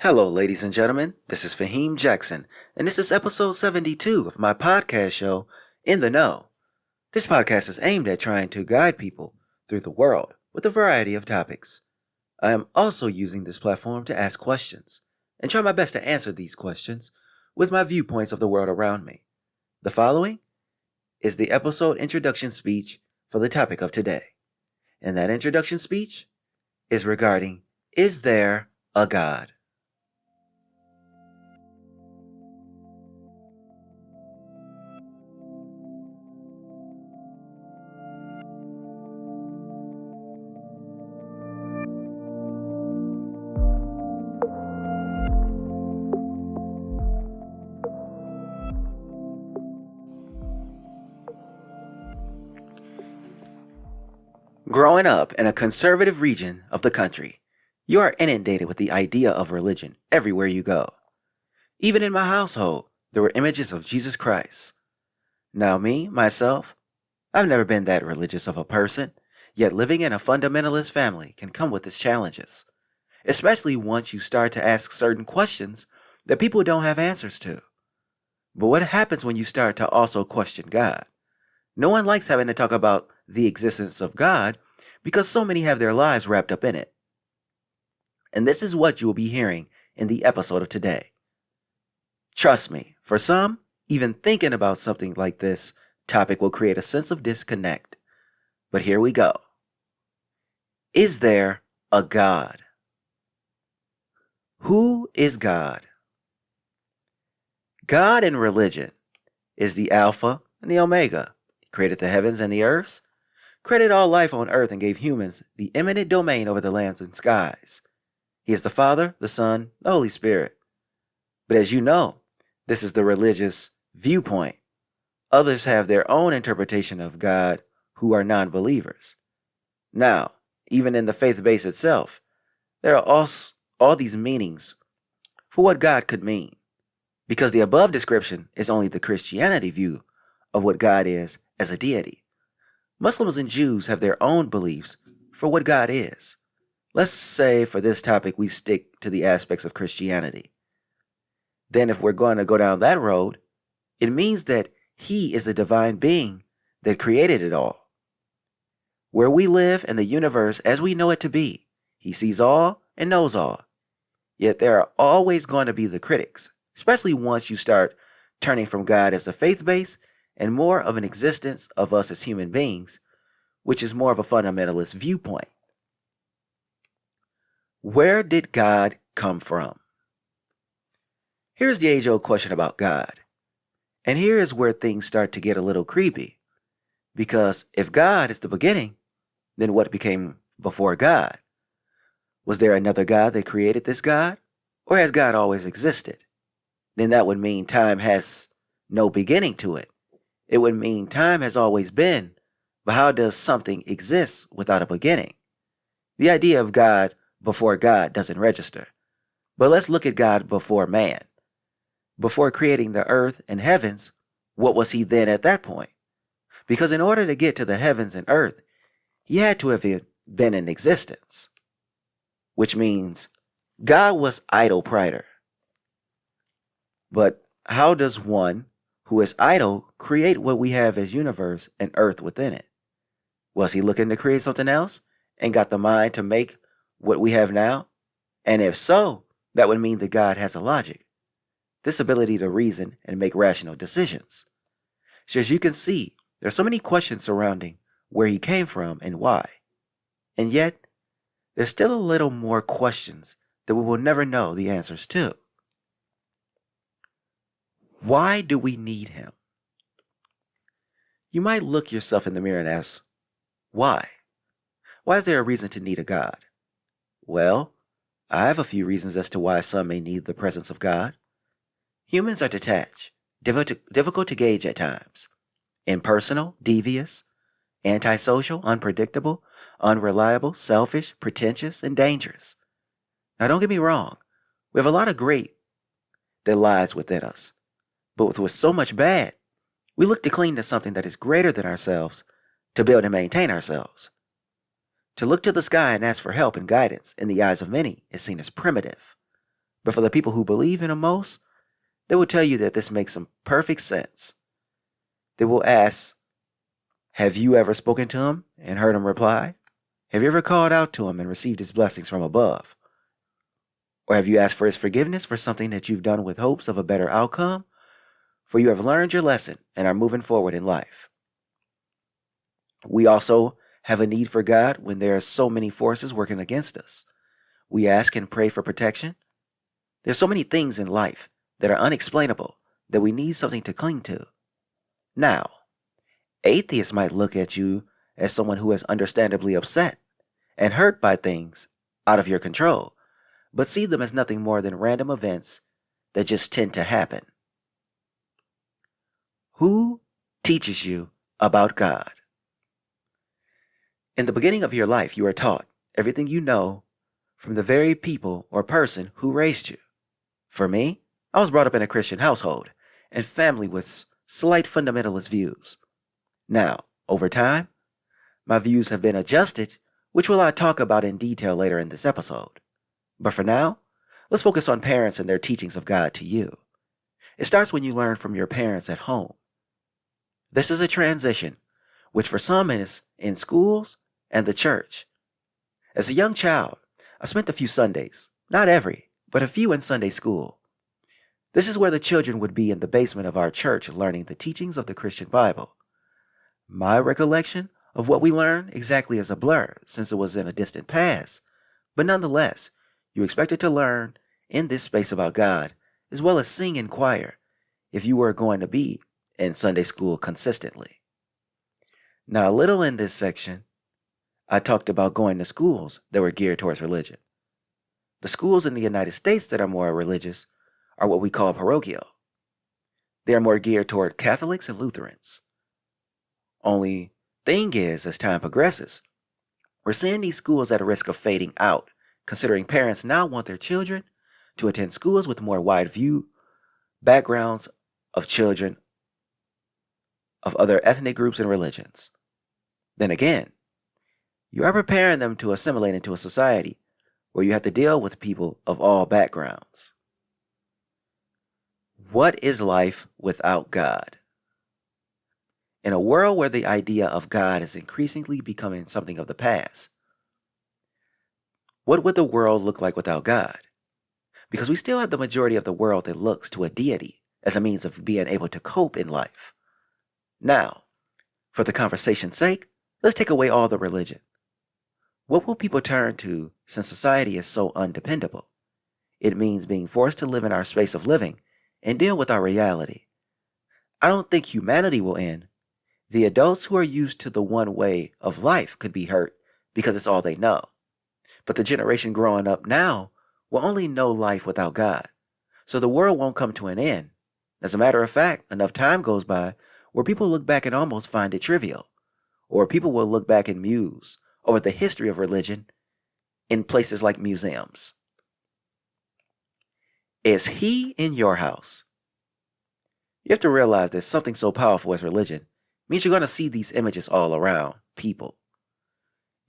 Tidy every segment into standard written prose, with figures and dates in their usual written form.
Hello, ladies and gentlemen. This is Fahim Jackson, and this is episode 72 of my podcast show, In the Know. This podcast is aimed at trying to guide people through the world with a variety of topics. I am also using this platform to ask questions and try my best to answer these questions with my viewpoints of the world around me. The following is the episode introduction speech for the topic of today. And that introduction speech is regarding, is there a God? Growing up in a conservative region of the country, you are inundated with the idea of religion everywhere you go. Even in my household, there were images of Jesus Christ. Now myself, I've never been that religious of a person, yet living in a fundamentalist family can come with its challenges, especially once you start to ask certain questions that people don't have answers to. But what happens when you start to also question God? No one likes having to talk about the existence of God because so many have their lives wrapped up in it. And this is what you will be hearing in the episode of today. Trust me, for some, even thinking about something like this topic will create a sense of disconnect. But here we go. Is there a God? Who is God? God in religion is the Alpha and the Omega. He created the heavens and the earths, created all life on earth, and gave humans the eminent domain over the lands and skies. He is the Father, the Son, the Holy Spirit. But as you know, this is the religious viewpoint. Others have their own interpretation of God who are non-believers. Now, even in the faith base itself, there are all these meanings for what God could mean, because the above description is only the Christianity view of what God is as a deity. Muslims and Jews have their own beliefs for what God is. Let's say for this topic we stick to the aspects of Christianity. Then if we're going to go down that road, it means that He is the divine being that created it all. Where we live in the universe as we know it to be, He sees all and knows all. Yet there are always going to be the critics, especially once you start turning from God as a faith base and more of an existence of us as human beings, which is more of a fundamentalist viewpoint. Where did God come from? Here's the age-old question about God. And here is where things start to get a little creepy. Because if God is the beginning, then what became before God? Was there another God that created this God? Or has God always existed? Then that would mean time has no beginning to it. It would mean time has always been, but how does something exist without a beginning? The idea of God before God doesn't register. But let's look at God before man. Before creating the earth and heavens, what was He then at that point? Because in order to get to the heavens and earth, He had to have been in existence. Which means God was idle prior. But how does one who is idle create what we have as universe and earth within it? Was He looking to create something else and got the mind to make what we have now? And if so, that would mean that God has a logic, this ability to reason and make rational decisions. So as you can see, there are so many questions surrounding where He came from and why. And yet, there's still a little more questions that we will never know the answers to. Why do we need Him? You might look yourself in the mirror and ask, why? Why is there a reason to need a God? Well, I have a few reasons as to why some may need the presence of God. Humans are detached, difficult to gauge at times, impersonal, devious, antisocial, unpredictable, unreliable, selfish, pretentious, and dangerous. Now don't get me wrong, we have a lot of great that lies within us. But with so much bad, we look to cling to something that is greater than ourselves to build and maintain ourselves. To look to the sky and ask for help and guidance in the eyes of many is seen as primitive. But for the people who believe in Him most, they will tell you that this makes some perfect sense. They will ask, have you ever spoken to Him and heard Him reply? Have you ever called out to Him and received His blessings from above? Or have you asked for His forgiveness for something that you've done with hopes of a better outcome? For you have learned your lesson and are moving forward in life. We also have a need for God when there are so many forces working against us. We ask and pray for protection. There's so many things in life that are unexplainable that we need something to cling to. Now, atheists might look at you as someone who is understandably upset and hurt by things out of your control, but see them as nothing more than random events that just tend to happen. Who teaches you about God? In the beginning of your life, you are taught everything you know from the very people or person who raised you. For me, I was brought up in a Christian household and family with slight fundamentalist views. Now, over time, my views have been adjusted, which will I talk about in detail later in this episode. But for now, let's focus on parents and their teachings of God to you. It starts when you learn from your parents at home. This is a transition, which for some is in schools and the church. As a young child, I spent a few Sundays, not every, but a few in Sunday school. This is where the children would be in the basement of our church learning the teachings of the Christian Bible. My recollection of what we learned exactly is a blur since it was in a distant past, but nonetheless, you expected to learn in this space about God, as well as sing in choir, if you were going to be in Sunday school consistently. Now, a little in this section, I talked about going to schools that were geared towards religion. The schools in the United States that are more religious are what we call parochial. They are more geared toward Catholics and Lutherans. Only thing is, as time progresses, we're seeing these schools at a risk of fading out, considering parents now want their children to attend schools with more wide view backgrounds of children of other ethnic groups and religions. Then again, you are preparing them to assimilate into a society where you have to deal with people of all backgrounds. What is life without God? In a world where the idea of God is increasingly becoming something of the past, what would the world look like without God? Because we still have the majority of the world that looks to a deity as a means of being able to cope in life. Now, for the conversation's sake, let's take away all the religion. What will people turn to since society is so undependable? It means being forced to live in our space of living and deal with our reality. I don't think humanity will end. The adults who are used to the one way of life could be hurt because it's all they know. But the generation growing up now will only know life without God. So the world won't come to an end. As a matter of fact, enough time goes by where people look back and almost find it trivial. Or people will look back and muse over the history of religion in places like museums. Is He in your house? You have to realize that something so powerful as religion means you're going to see these images all around people.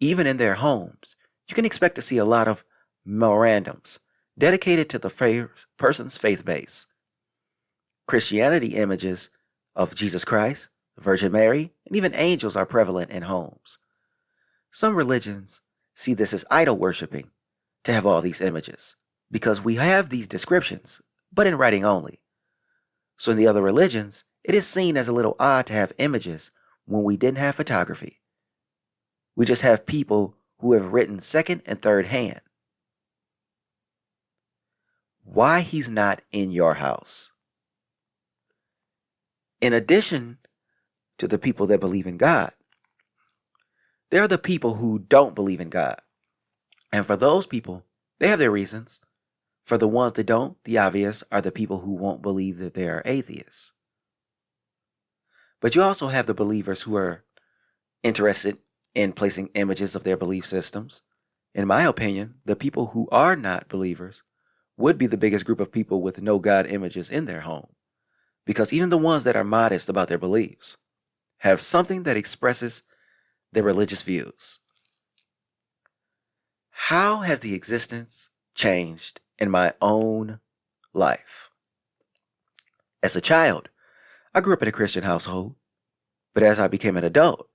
Even in their homes, you can expect to see a lot of memorandums dedicated to the person's faith base. Christianity images of Jesus Christ, the Virgin Mary, and even angels are prevalent in homes. Some religions see this as idol worshiping to have all these images, because we have these descriptions, but in writing only. So in the other religions, it is seen as a little odd to have images when we didn't have photography. We just have people who have written second and third hand. Why He's not in your house? In addition to the people that believe in God, there are the people who don't believe in God. And for those people, they have their reasons. For the ones that don't, the obvious are the people who won't believe that they are atheists. But you also have the believers who are interested in placing images of their belief systems. In my opinion, the people who are not believers would be the biggest group of people with no God images in their home. Because even the ones that are modest about their beliefs have something that expresses their religious views. How has the existence changed in my own life. As a child, I grew up in a Christian household, but as I became an adult,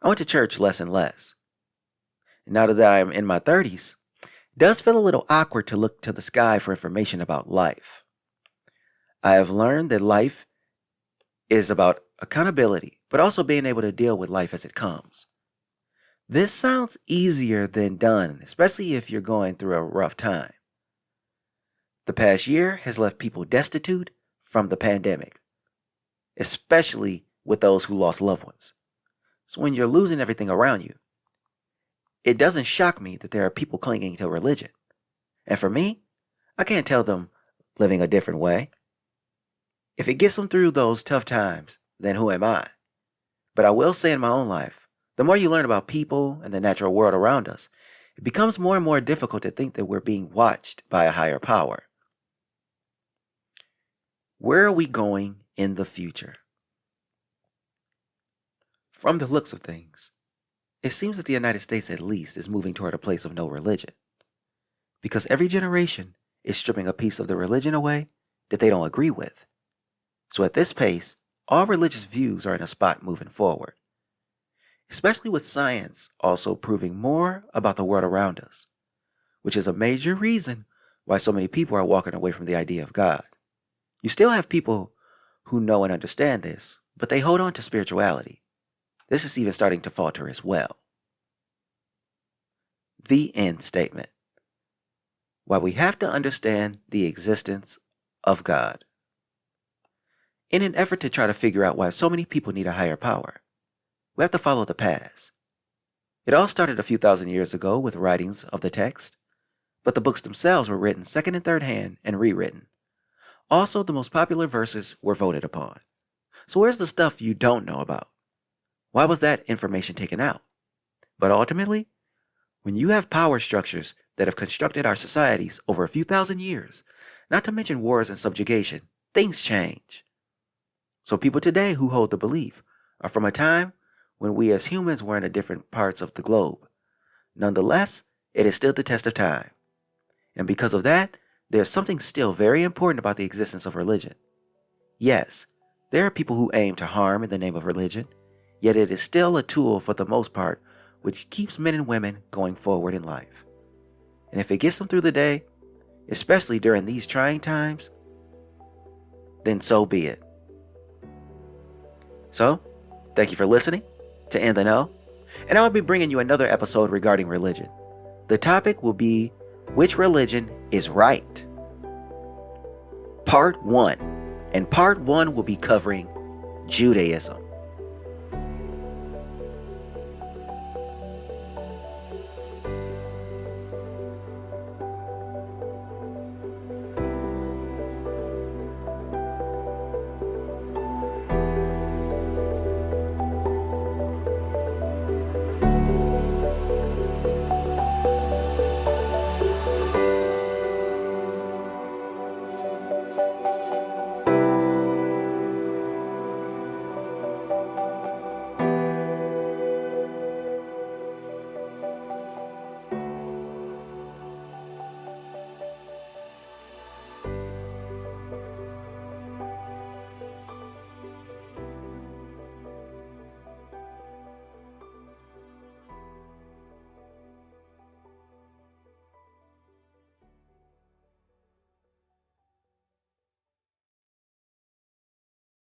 I went to church less and less. And now that I am in my 30s, it does feel a little awkward to look to the sky for information about life. I have learned that life is about accountability, but also being able to deal with life as it comes. This sounds easier than done, especially if you're going through a rough time. The past year has left people destitute from the pandemic, especially with those who lost loved ones. So when you're losing everything around you, it doesn't shock me that there are people clinging to religion. And for me, I can't tell them living a different way. If it gets them through those tough times, then who am I? But I will say in my own life, the more you learn about people and the natural world around us, it becomes more and more difficult to think that we're being watched by a higher power. Where are we going in the future? From the looks of things, it seems that the United States at least is moving toward a place of no religion. Because every generation is stripping a piece of the religion away that they don't agree with. So at this pace, all religious views are in a spot moving forward. Especially with science also proving more about the world around us, which is a major reason why so many people are walking away from the idea of God. You still have people who know and understand this, but they hold on to spirituality. This is even starting to falter as well. The end statement. Why we have to understand the existence of God. In an effort to try to figure out why so many people need a higher power, we have to follow the past. It all started a few thousand years ago with writings of the text, but the books themselves were written second and third hand and rewritten. Also, the most popular verses were voted upon. So where's the stuff you don't know about? Why was that information taken out? But ultimately, when you have power structures that have constructed our societies over a few thousand years, not to mention wars and subjugation, things change. So people today who hold the belief are from a time when we as humans were in different parts of the globe. Nonetheless, it has stood the test of time. And because of that, there's something still very important about the existence of religion. Yes, there are people who aim to harm in the name of religion, yet it is still a tool for the most part which keeps men and women going forward in life. And if it gets them through the day, especially during these trying times, then so be it. So, thank you for listening to In the Know, and I'll be bringing you another episode regarding religion. The topic will be which religion is right. Part 1. And part 1 will be covering Judaism.